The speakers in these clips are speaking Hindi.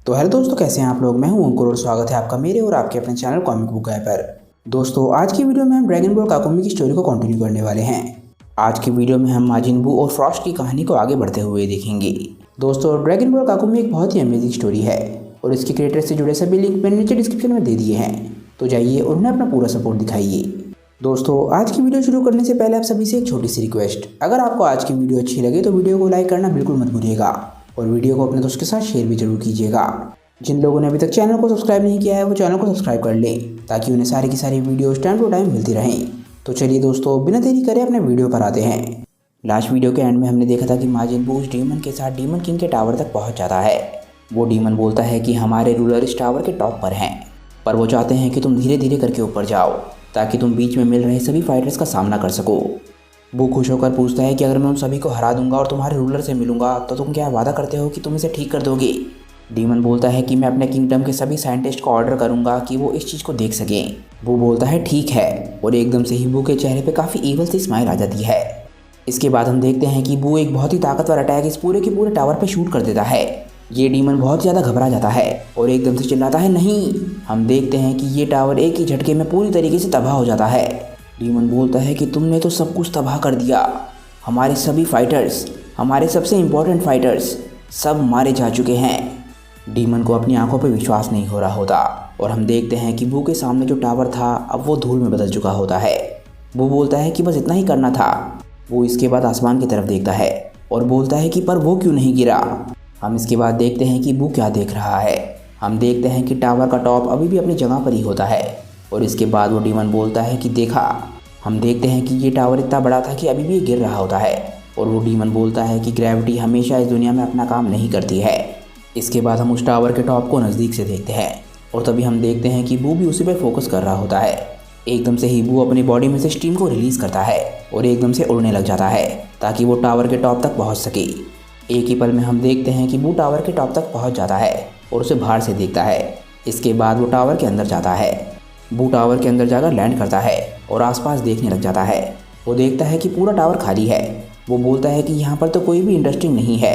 तो हेलो दोस्तों, कैसे हैं आप लोग। मैं हूं अंकुर और स्वागत है आपका मेरे और आपके अपने चैनल कॉमिक बुक गाय पर। दोस्तों, आज की वीडियो में हम ड्रैगन बॉल काकुमी की स्टोरी को कंटिन्यू करने वाले हैं। आज की वीडियो में हम माजिन बू और फ्रॉस्ट की कहानी को आगे बढ़ते हुए देखेंगे। दोस्तों, ड्रैगन बॉल काकुमी एक बहुत ही अमेजिंग स्टोरी है और इसके क्रिएटर से जुड़े सभी लिंक मैंने नीचे डिस्क्रिप्शन में दे दिए हैं, तो जाइए और उन्हें अपना पूरा सपोर्ट दिखाइए। दोस्तों, आज की वीडियो शुरू करने से पहले आप सभी से एक छोटी सी रिक्वेस्ट, अगर आपको आज की वीडियो अच्छी लगे तो वीडियो को लाइक करना बिल्कुल मत भूलिएगा और वीडियो को अपने दोस्त के साथ शेयर भी जरूर कीजिएगा। जिन लोगों ने अभी तक चैनल को सब्सक्राइब नहीं किया है वो चैनल को सब्सक्राइब कर लें ताकि उन्हें सारी की सारी वीडियोस टाइम टू टाइम मिलती रहें। तो चलिए दोस्तों, बिना देरी करे अपने वीडियो पर आते हैं। लास्ट वीडियो के एंड में हमने देखा था कि माजिन बू उस डीमन के साथ डीमन किंग के टावर तक पहुंच जाता है। वो डीमन बोलता है कि हमारे रूलर इस टावर के टॉप पर हैं, पर वो चाहते हैं कि तुम धीरे धीरे करके ऊपर जाओ ताकि तुम बीच में मिल रहे सभी फाइटर्स का सामना कर सको। वो खुश होकर पूछता है कि अगर मैं उन सभी को हरा दूंगा और तुम्हारे रूलर से मिलूंगा तो तुम क्या वादा करते हो कि तुम इसे ठीक कर दोगे। डीमन बोलता है कि मैं अपने किंगडम के सभी साइंटिस्ट को ऑर्डर करूंगा कि वो इस चीज़ को देख सकें। वो बोलता है ठीक है, और एकदम से ही बू के चेहरे पे काफ़ी ईवल सी स्माइल आ जाती है। इसके बाद हम देखते हैं कि बू एक बहुत ही ताकतवर अटैक इस पूरे के पूरे टावर पे शूट कर देता है। ये डीमन बहुत ज़्यादा घबरा जाता है और एकदम से चिल्लाता है नहीं। हम देखते हैं कि ये टावर एक ही झटके में पूरी तरीके से तबाह हो जाता है। डीमन बोलता है कि तुमने तो सब कुछ तबाह कर दिया, हमारे सभी फाइटर्स, हमारे सबसे इम्पोर्टेंट फाइटर्स सब मारे जा चुके हैं। डीमन को अपनी आंखों पर विश्वास नहीं हो रहा होता और हम देखते हैं कि बू के सामने जो टावर था अब वो धूल में बदल चुका होता है। वो बोलता है कि बस इतना ही करना था। वो इसके बाद आसमान की तरफ देखता है और बोलता है कि पर वो क्यों नहीं गिरा। हम इसके बाद देखते हैं कि बू क्या देख रहा है। हम देखते हैं कि टावर का टॉप अभी भी अपनी जगह पर ही होता है और इसके बाद वो डीमन बोलता है कि देखा। हम देखते हैं कि ये टावर इतना बड़ा था कि अभी भी ये गिर रहा होता है और वो डीमन बोलता है कि ग्रेविटी हमेशा इस दुनिया में अपना काम नहीं करती है। इसके बाद हम उस टावर के टॉप को नज़दीक से देखते हैं और तभी हम देखते हैं कि बू भी उसी पर फोकस कर रहा होता है। एकदम से ही बू अपनी बॉडी में से स्टीम को रिलीज़ करता है और एकदम से उड़ने लग जाता है ताकि वो टावर के टॉप तक पहुंच सके। एक ही पल में हम देखते हैं कि बू टावर के टॉप तक पहुंच जाता है और उसे बाहर से देखता है। इसके बाद वो टावर के अंदर जाता है। बू टावर के अंदर जाकर लैंड करता है और आसपास देखने लग जाता है। वो देखता है कि पूरा टावर खाली है। वो बोलता है कि यहाँ पर तो कोई भी इंटरेस्टिंग नहीं है।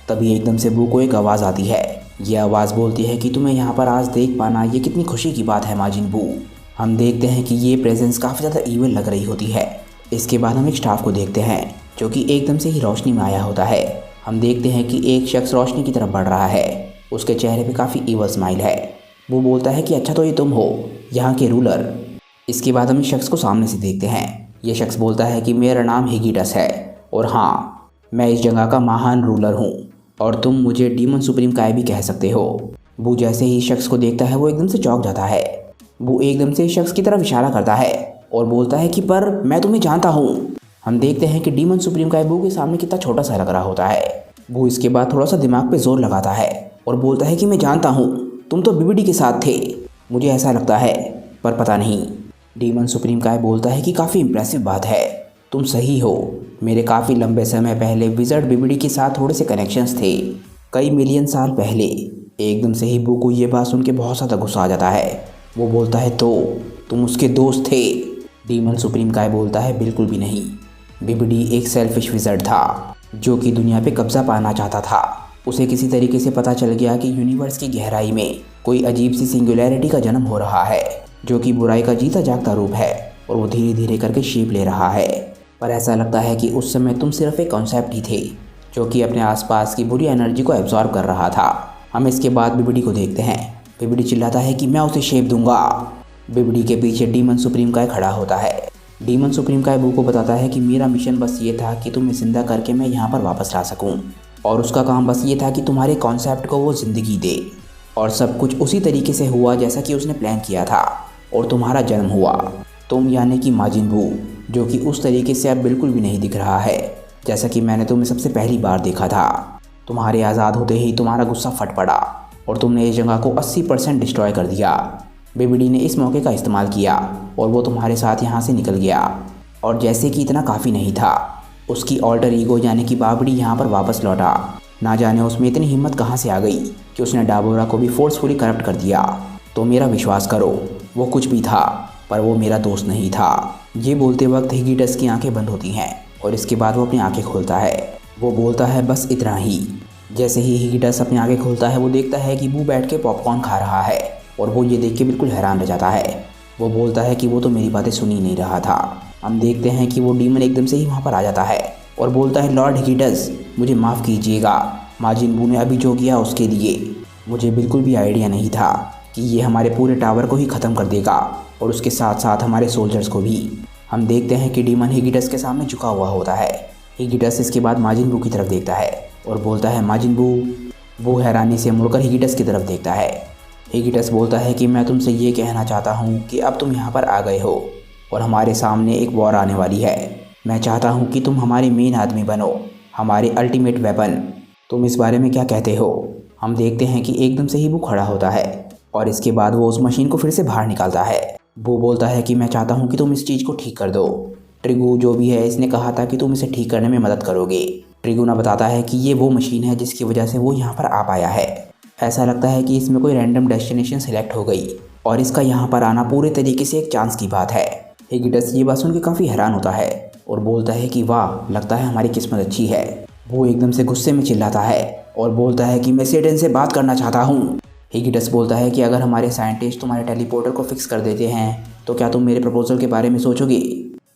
तभी एकदम से बू को एक आवाज़ आती है। ये आवाज़ बोलती है कि तुम्हें यहाँ पर आज देख पाना ये कितनी खुशी की बात है माजिन बू। हम देखते हैं कि ये प्रेजेंस काफ़ी ज़्यादा ईवल लग रही होती है। इसके बाद हम एक स्टाफ को देखते हैं जो कि एकदम से ही रोशनी में आया होता है। हम देखते हैं कि एक शख्स रोशनी की तरफ बढ़ रहा है। उसके चेहरे पे काफ़ी ईवल स्माइल है। वो बोलता है कि अच्छा तो ये तुम हो, यहाँ के रूलर। इसके बाद हम इस शख्स को सामने से देखते हैं। ये शख्स बोलता है कि मेरा नाम हिगिटस है और हाँ, मैं इस जगह का महान रूलर हूँ और तुम मुझे डीमन सुप्रीम काय भी कह सकते हो। बू जैसे ही शख्स को देखता है वो एकदम से चौंक जाता है। बू एकदम से शख्स की तरफ इशारा करता है और बोलता है कि पर मैं तुम्हें जानता हूँ। हम देखते हैं कि डीमन सुप्रीम काय बू के सामने कितना छोटा सा लग रहा होता है। बू इसके बाद थोड़ा सा दिमाग पे जोर लगाता है और बोलता है कि मैं जानता हूँ, तुम तो बीबीडी के साथ थे, मुझे ऐसा लगता है, पर पता नहीं। डीमन सुप्रीम काय बोलता है कि काफ़ी इम्प्रेसिव बात है, तुम सही हो। मेरे काफ़ी लंबे समय पहले विज़र्ड बीबीडी के साथ थोड़े से कनेक्शंस थे, कई मिलियन साल पहले। एकदम से ही बू को ये बात सुन के बहुत ज़्यादा गुस्सा आ जाता है। वो बोलता है तो तुम उसके दोस्त थे। डीमन सुप्रीम काय बोलता है बिल्कुल भी नहीं। बीबीडी एक सेल्फिश विज़र्ड था जो कि दुनिया पे कब्जा पाना चाहता था। उसे किसी तरीके से पता चल गया कि यूनिवर्स की गहराई में कोई अजीब सी सिंगुलैरिटी का जन्म हो रहा है जो कि बुराई का जीता जागता रूप है और वो धीरे धीरे करके शेप ले रहा है। पर ऐसा लगता है कि उस समय तुम सिर्फ एक कॉन्सेप्ट ही थे जो कि अपने आसपास की बुरी एनर्जी को एब्जॉर्ब कर रहा था। हम इसके बाद बीबीडी को देखते हैं। बीबीडी चिल्लाता है कि मैं उसे शेप दूंगा। बीबीडी के पीछे डीमन सुप्रीम काय खड़ा होता है। डीमन सुप्रीम काय बू को बताता है कि मेरा मिशन बस ये था कि तुम्हें जिंदा करके मैं यहाँ पर वापस ला सकूँ और उसका काम बस ये था कि तुम्हारे कॉन्सेप्ट को वो ज़िंदगी दे। और सब कुछ उसी तरीके से हुआ जैसा कि उसने प्लान किया था और तुम्हारा जन्म हुआ। तुम यानी कि माजिन बू, जो कि उस तरीके से अब बिल्कुल भी नहीं दिख रहा है जैसा कि मैंने तुम्हें सबसे पहली बार देखा था। तुम्हारे आज़ाद होते ही तुम्हारा गुस्सा फट पड़ा और तुमने इस जगह को 80% डिस्ट्रॉय कर दिया। बीबीडी ने इस मौके का इस्तेमाल किया और वो तुम्हारे साथ यहाँ से निकल गया। और जैसे कि इतना काफ़ी नहीं था, उसकी ऑल्टर ईगो यानी कि बाबड़ी यहाँ पर वापस लौटा। ना जाने उसमें इतनी हिम्मत कहाँ से आ गई कि उसने डाबोरा को भी फोर्सफुली करप्ट कर दिया। तो मेरा विश्वास करो, वो कुछ भी था पर वो मेरा दोस्त नहीं था। ये बोलते वक्त हिगिटस की आंखें बंद होती हैं और इसके बाद वो अपनी आंखें खोलता है। वो बोलता है बस इतना ही। जैसे ही हिगिटस अपनी आंखें खोलता है वो देखता है कि बू बैठ के पॉपकॉर्न खा रहा है और वो ये देख के बिल्कुल हैरान रह जाता है। वो बोलता है कि वो तो मेरी बातें सुन ही नहीं रहा था। हम देखते हैं कि वो डीमन एकदम से ही वहाँ पर आ जाता है और बोलता है, लॉर्ड हिगिटस मुझे माफ़ कीजिएगा, माजिन बू ने अभी जो किया उसके लिए मुझे बिल्कुल भी आइडिया नहीं था कि ये हमारे पूरे टावर को ही ख़त्म कर देगा और उसके साथ साथ हमारे सोल्जर्स को भी। हम देखते हैं कि डीमन हिगिटस के सामने झुका हुआ होता है। हिगिटस इसके बाद माजिन बू की तरफ देखता है और बोलता है, माजिन बू। वो हैरानी से मुड़कर हिगिटस की तरफ देखता है। हिगिटस बोलता है कि मैं तुमसे ये कहना चाहता हूँ कि अब तुम यहाँ पर आ गए हो और हमारे सामने एक वॉर आने वाली है। मैं चाहता हूँ कि तुम हमारे मेन आदमी बनो, हमारे अल्टीमेट वेपन। तुम इस बारे में क्या कहते हो? हम देखते हैं कि एकदम से ही वो खड़ा होता है और इसके बाद वो उस मशीन को फिर से बाहर निकालता है। वो बोलता है कि मैं चाहता हूँ कि तुम इस चीज़ को ठीक कर दो। ट्रिगू जो भी है इसने कहा था कि तुम इसे ठीक करने में मदद करोगे। ट्रिगुना बताता है कि ये वो मशीन है जिसकी वजह से वो यहाँ पर आ पाया है। ऐसा लगता है कि इसमें कोई रैंडम डेस्टिनेशन सिलेक्ट हो गई और इसका यहाँ पर आना पूरे तरीके से एक चांस की बात है। हिगिटस ये बात सुन के काफ़ी हैरान होता है और बोलता है कि वाह, लगता है हमारी किस्मत अच्छी है। वो एकदम से गुस्से में चिल्लाता है और बोलता है कि मैं सेटन से बात करना चाहता हूँ। हिगिटस बोलता है कि अगर हमारे साइंटिस्ट तुम्हारे टेलीपोर्टर को फिक्स कर देते हैं तो क्या तुम मेरे प्रपोजल के बारे में सोचोगे?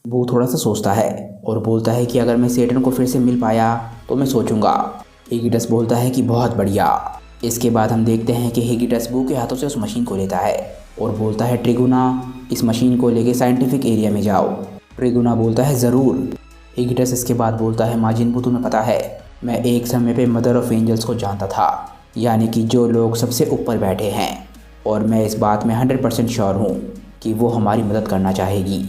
वो थोड़ा सा सोचता है और बोलता है कि अगर मैं सेटन को फिर से मिल पाया तो मैं सोचूंगा। हिगिटस बोलता है कि बहुत बढ़िया। इसके बाद हम देखते हैं कि हिगिटस बू के हाथों से उस मशीन को लेता है और बोलता है, ट्रिगुना इस मशीन को लेके साइंटिफिक एरिया में जाओ। ट्रिगुना बोलता है, ज़रूर। हिगिटस इसके बाद बोलता है, माजिन बू तुम्हें पता है मैं एक समय पे मदर ऑफ एंजल्स को जानता था, यानी कि जो लोग सबसे ऊपर बैठे हैं, और मैं इस बात में 100% श्योर हूँ कि वो हमारी मदद करना चाहेगी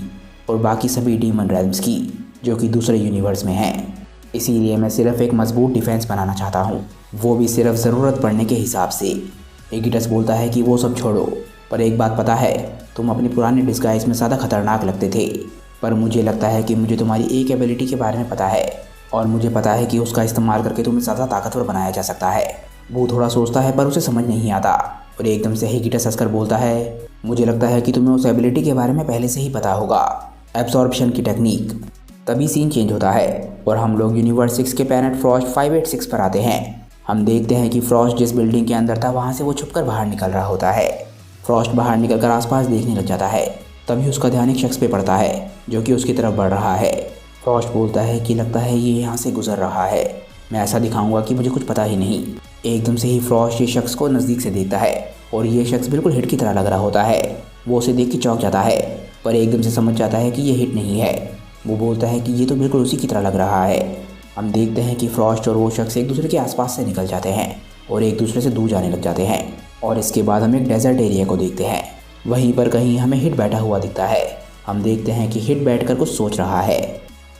और बाकी सभी डीमन रेल्म्स की जो कि दूसरे यूनिवर्स में हैं। इसीलिए मैं सिर्फ एक मजबूत डिफेंस बनाना चाहता हूँ, वो भी सिर्फ ज़रूरत पड़ने के हिसाब से। हिगिटस बोलता है कि वो सब छोड़ो, पर एक बात पता है, तुम अपनी पुरानी डिस्गाइज में ज़्यादा खतरनाक लगते थे, पर मुझे लगता है कि मुझे तुम्हारी एक एबिलिटी के बारे में पता है और मुझे पता है कि उसका इस्तेमाल करके तुम्हें ज़्यादा ताकतवर बनाया जा सकता है। वो थोड़ा सोचता है पर उसे समझ नहीं आता और एकदम से हिगिटस हंसकर बोलता है, मुझे लगता है कि तुम्हें उस एबिलिटी के बारे में पहले से ही पता होगा, एब्जॉर्प्शन की टेक्निक। तभी सीन चेंज होता है और हम लोग यूनिवर्स 6 के प्लैनेट फ्रॉस्ट 586 पर आते हैं। हम देखते हैं कि फ्रॉस्ट जिस बिल्डिंग के अंदर था वहाँ से वो छुपकर बाहर निकल रहा होता है। फ्रॉस्ट बाहर निकलकर आसपास देखने लग जाता है। तभी उसका ध्यान एक शख्स पे पड़ता है जो कि उसकी तरफ बढ़ रहा है। फ्रॉस्ट बोलता है कि लगता है ये यहाँ से गुजर रहा है, मैं ऐसा दिखाऊंगा कि मुझे कुछ पता ही नहीं। एकदम से ही फ्रॉस्ट ये शख्स को नज़दीक से देखता है और ये शख्स बिल्कुल हिट की तरह लग रहा होता है। वो उसे देख के चौंक जाता है पर एकदम से समझ जाता है कि ये हिट नहीं है। वो बोलता है कि ये तो बिल्कुल उसी की तरह लग रहा है। हम देखते हैं कि फ्रॉस्ट और वो शख्स एक दूसरे के आसपास से निकल जाते हैं और एक दूसरे से दूर जाने लग जाते हैं। और इसके बाद हम एक डेजर्ट एरिया को देखते हैं। वहीं पर कहीं हमें हिट बैठा हुआ दिखता है। हम देखते हैं कि हिट बैठकर कुछ सोच रहा है।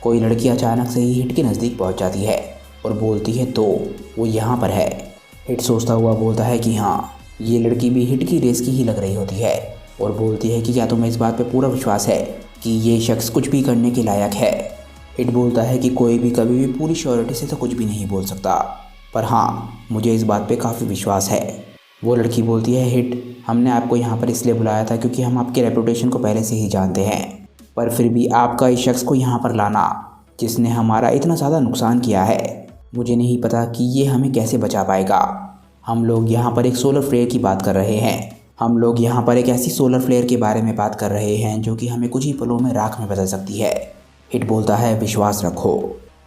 कोई लड़की अचानक से ही हिट के नज़दीक पहुंच जाती है और बोलती है, तो वो यहाँ पर है। हिट सोचता हुआ बोलता है कि हाँ, ये लड़की भी हिट की रेस की ही लग रही होती है और बोलती है कि क्या तुम्हें इस बात पे पूरा विश्वास है कि ये शख्स कुछ भी करने के लायक है? हिट बोलता है कि कोई भी कभी भी पूरी श्योरिटी से तो कुछ भी नहीं बोल सकता, पर हाँ, मुझे इस बात पे काफ़ी विश्वास है। वो लड़की बोलती है, हिट, हमने आपको यहाँ पर इसलिए बुलाया था क्योंकि हम आपके रेपुटेशन को पहले से ही जानते हैं, पर फिर भी आपका इस शख्स को यहाँ पर लाना जिसने हमारा इतना ज़्यादा नुकसान किया है, मुझे नहीं पता कि ये हमें कैसे बचा पाएगा। हम लोग यहाँ पर एक सोलर फ्लेयर की बात कर रहे हैं। हम लोग यहाँ पर एक ऐसी सोलर फ्लेयर के बारे में बात कर रहे हैं जो कि हमें कुछ ही पलों में राख में बदल सकती है। हिट बोलता है, विश्वास रखो।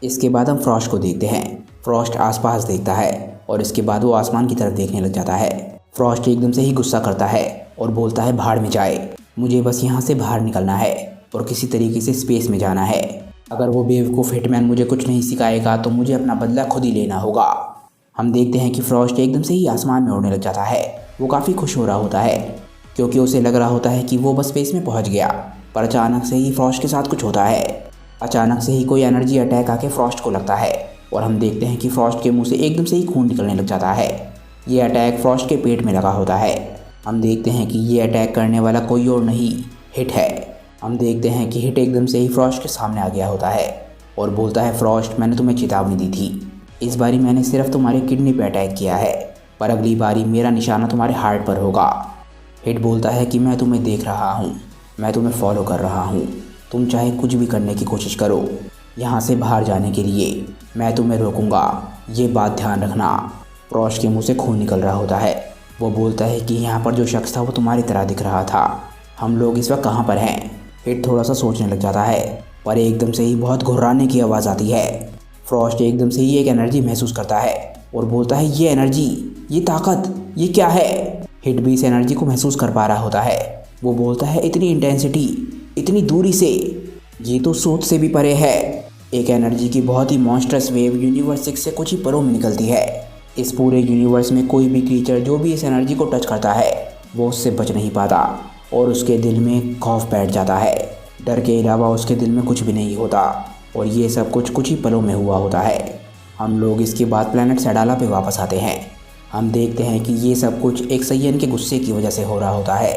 इसके बाद हम फ्रॉस्ट को देखते हैं। फ्रॉस्ट आसपास देखता है और इसके बाद वो आसमान की तरफ देखने लग जाता है। फ्रॉस्ट एकदम से ही गुस्सा करता है और बोलता है, भाड़ में जाए, मुझे बस यहाँ से बाहर निकलना है और किसी तरीके से स्पेस में जाना है। अगर वो बेवकूफ़ हिटमैन मुझे कुछ नहीं सिखाएगा तो मुझे अपना बदला खुद ही लेना होगा। हम देखते हैं कि फ्रॉस्ट एकदम से ही आसमान में उड़ने लग जाता है। वो काफ़ी खुश हो रहा होता है क्योंकि उसे लग रहा होता है कि वो बस स्पेस में पहुंच गया। पर अचानक से ही फ्रॉस्ट के साथ कुछ होता है। अचानक से ही कोई एनर्जी अटैक आके फ्रॉस्ट को लगता है और हम देखते हैं कि फ्रॉस्ट के मुंह से एकदम से ही खून निकलने लग जाता है। ये अटैक फ्रॉस्ट के पेट में लगा होता है। हम देखते हैं कि ये अटैक करने वाला कोई और नहीं, हिट है। हम देखते हैं कि हिट एकदम से ही फ्रॉस्ट के सामने आ गया होता है और बोलता है, फ्रॉस्ट, मैंने तुम्हें चेतावनी दी थी। इस बारी मैंने सिर्फ तुम्हारे किडनी पे अटैक किया है, पर अगली बारी मेरा निशाना तुम्हारे हार्ट पर होगा। हिट बोलता है कि मैं तुम्हें देख रहा हूँ, मैं तुम्हें फॉलो कर रहा हूँ, तुम चाहे कुछ भी करने की कोशिश करो, यहाँ से बाहर जाने के लिए। मैं तुम्हें रोकूंगा, ये बात ध्यान रखना। फ्रॉस्ट के मुंह से खून निकल रहा होता है। वो बोलता है कि यहाँ पर जो शख्स था वो तुम्हारी तरह दिख रहा था। हम लोग इस वक्त कहाँ पर हैं? हिट थोड़ा सा सोचने लग जाता है, पर एकदम से ही बहुत घुर्राने की आवाज़ आती है। फ्रॉस्ट एकदम से ही एक एनर्जी महसूस करता है और बोलता है, ये एनर्जी, ये ताकत, ये क्या है? हिट भी इस एनर्जी को महसूस कर पा रहा होता है। वो बोलता है, इतनी इंटेंसिटी, इतनी दूरी से, ये तो सोच से भी परे है। एक एनर्जी की बहुत ही मॉन्स्टरस वेव यूनिवर्स 6 से कुछ ही परों में निकलती है। इस पूरे यूनिवर्स में कोई भी क्रीचर जो भी इस एनर्जी को टच करता है वो उससे बच नहीं पाता और उसके दिल में खौफ बैठ जाता है। डर के अलावा उसके दिल में कुछ भी नहीं होता और ये सब कुछ ही पलों में हुआ होता है। हम लोग इसके बाद प्लैनेट सैडाला पे वापस आते हैं। हम देखते हैं कि ये सब कुछ एक सैयन के गुस्से की वजह से हो रहा होता है।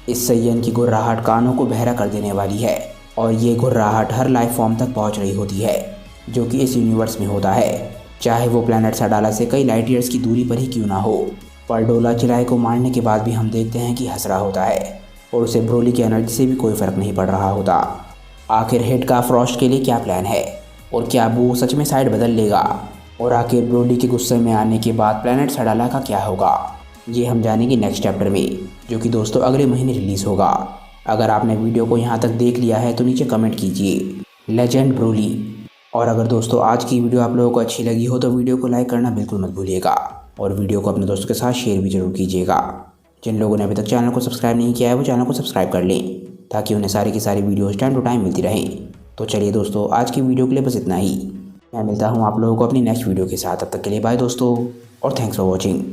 इस सैयन की गुर्राहट कानों को बहरा कर देने वाली है और ये गुर्राहट हर लाइफ फॉर्म तक पहुंच रही होती है जो कि इस यूनिवर्स में होता है, चाहे वो प्लैनेट सैडाला से कई लाइट ईयर्स की दूरी पर ही क्यों ना हो। पर डोला चिराए को मारने के बाद भी हम देखते हैं कि हंस रहा होता है और उसे ब्रोली की एनर्जी से भी कोई फ़र्क नहीं पड़ रहा होता। आखिर हिट का फ्रॉस्ट के लिए क्या प्लान है और क्या वो सच में साइड बदल लेगा? और आखिर ब्रोली के गुस्से में आने के बाद प्लैनेट सैडाला का क्या होगा, ये हम जानेंगे नेक्स्ट चैप्टर में, जो कि दोस्तों अगले महीने रिलीज़ होगा। अगर आपने वीडियो को यहाँ तक देख लिया है तो नीचे कमेंट कीजिए लेजेंड ब्रोली। और अगर दोस्तों आज की वीडियो आप लोगों को अच्छी लगी हो तो वीडियो को लाइक करना बिल्कुल मत भूलिएगा और वीडियो को अपने दोस्तों के साथ शेयर भी जरूर कीजिएगा। जिन लोगों ने अभी तक चैनल को सब्सक्राइब नहीं किया है वो चैनल को सब्सक्राइब कर लें ताकि उन्हें सारी की सारी वीडियोस टाइम टू टाइम मिलती रहें। तो चलिए दोस्तों, आज की वीडियो के लिए बस इतना ही। मैं मिलता हूँ आप लोगों को अपनी नेक्स्ट वीडियो के साथ। तब तक के लिए बाय दोस्तों और थैंक्स फॉर वॉचिंग।